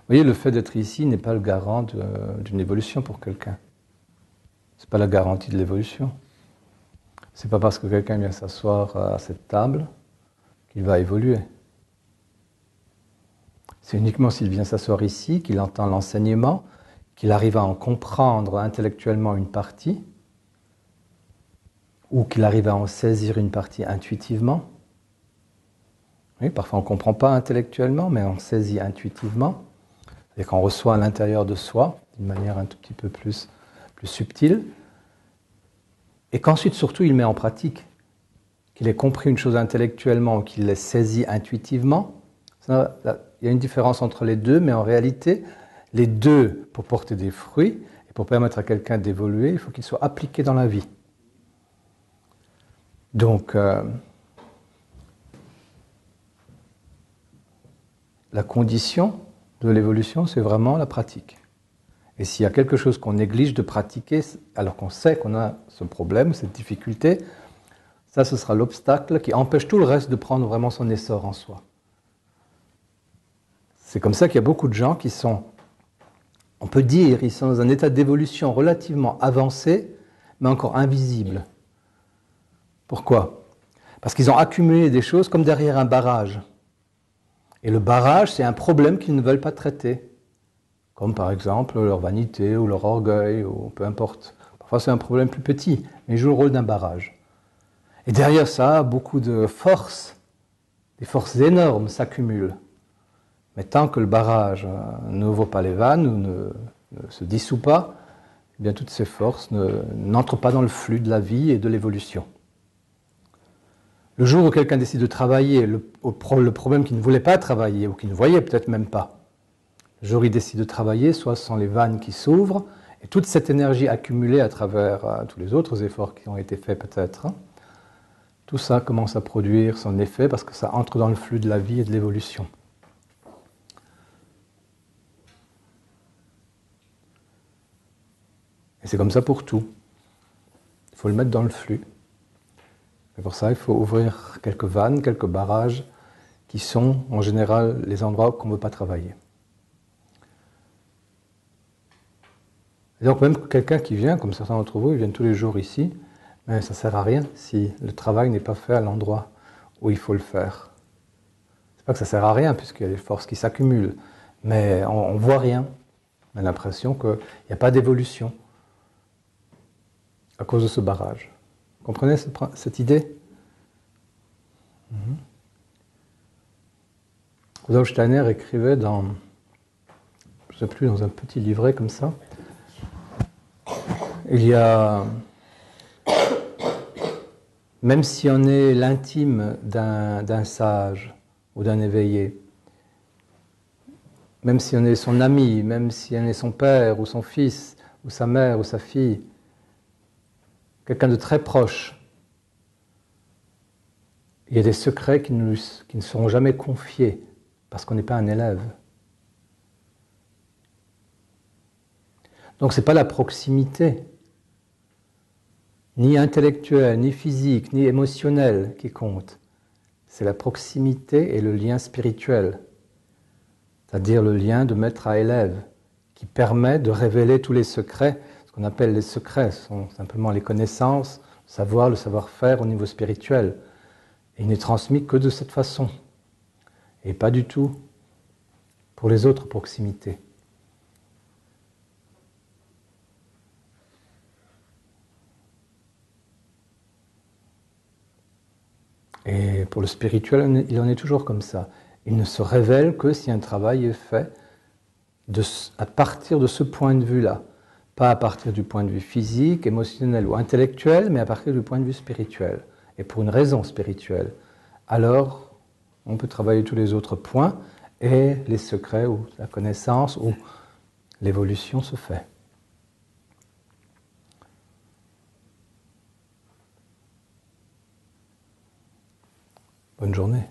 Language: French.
voyez, le fait d'être ici n'est pas le garant d'une évolution pour quelqu'un. Ce n'est pas la garantie de l'évolution. Ce n'est pas parce que quelqu'un vient s'asseoir à cette table qu'il va évoluer. C'est uniquement s'il vient s'asseoir ici, qu'il entend l'enseignement, qu'il arrive à en comprendre intellectuellement une partie, ou qu'il arrive à en saisir une partie intuitivement. Oui, parfois on ne comprend pas intellectuellement, mais on saisit intuitivement. Et qu'on reçoit à l'intérieur de soi, d'une manière un tout petit peu plus subtile, et qu'ensuite surtout il met en pratique, qu'il ait compris une chose intellectuellement ou qu'il l'ait saisie intuitivement. Ça, il y a une différence entre les deux, mais en réalité, les deux, pour porter des fruits, et pour permettre à quelqu'un d'évoluer, il faut qu'ils soient appliqués dans la vie. Donc, la condition de l'évolution, c'est vraiment la pratique. Et s'il y a quelque chose qu'on néglige de pratiquer, alors qu'on sait qu'on a ce problème, cette difficulté, ça, ce sera l'obstacle qui empêche tout le reste de prendre vraiment son essor en soi. C'est comme ça qu'il y a beaucoup de gens qui sont, on peut dire, ils sont dans un état d'évolution relativement avancé, mais encore invisible. Pourquoi ? Parce qu'ils ont accumulé des choses comme derrière un barrage. Et le barrage, c'est un problème qu'ils ne veulent pas traiter. Comme par exemple leur vanité ou leur orgueil, ou peu importe. Parfois c'est un problème plus petit, mais il joue le rôle d'un barrage. Et derrière ça, beaucoup de forces, des forces énormes s'accumulent. Mais tant que le barrage n'ouvre pas les vannes ou ne se dissout pas, eh bien toutes ces forces n'entrent pas dans le flux de la vie et de l'évolution. Le jour où quelqu'un décide de travailler le problème qu'il ne voulait pas travailler, ou qu'il ne voyait peut-être même pas, le jour où il décide de travailler, soit ce sont les vannes qui s'ouvrent, et toute cette énergie accumulée à travers tous les autres efforts qui ont été faits peut-être, tout ça commence à produire son effet parce que ça entre dans le flux de la vie et de l'évolution. Et c'est comme ça pour tout. Il faut le mettre dans le flux. Et pour ça, il faut ouvrir quelques vannes, quelques barrages, qui sont en général les endroits qu'on ne veut pas travailler. Et donc même quelqu'un qui vient, comme certains d'entre vous, ils viennent tous les jours ici, mais ça ne sert à rien si le travail n'est pas fait à l'endroit où il faut le faire. C'est pas que ça ne sert à rien, puisqu'il y a des forces qui s'accumulent, mais on ne voit rien. On a l'impression qu'il n'y a pas d'évolution à cause de ce barrage. Vous comprenez cette idée ? Rudolf Steiner écrivait dans, je ne sais plus, dans un petit livret comme ça, il y a, même si on est l'intime d'un sage ou d'un éveillé, même si on est son ami, même si on est son père ou son fils, ou sa mère ou sa fille, quelqu'un de très proche, il y a des secrets qui ne seront jamais confiés parce qu'on n'est pas un élève. Donc ce n'est pas la proximité, ni intellectuelle, ni physique, ni émotionnelle qui compte. C'est la proximité et le lien spirituel, c'est-à-dire le lien de maître à élève, qui permet de révéler tous les secrets. Ce qu'on appelle les secrets sont simplement les connaissances, le savoir, le savoir-faire au niveau spirituel. Et il n'est transmis que de cette façon, et pas du tout pour les autres proximités. Et pour le spirituel, il en est toujours comme ça. Il ne se révèle que si un travail est fait à partir de ce point de vue-là. Pas à partir du point de vue physique, émotionnel ou intellectuel, mais à partir du point de vue spirituel. Et pour une raison spirituelle. Alors, on peut travailler tous les autres points et les secrets ou la connaissance ou l'évolution se fait. Bonne journée.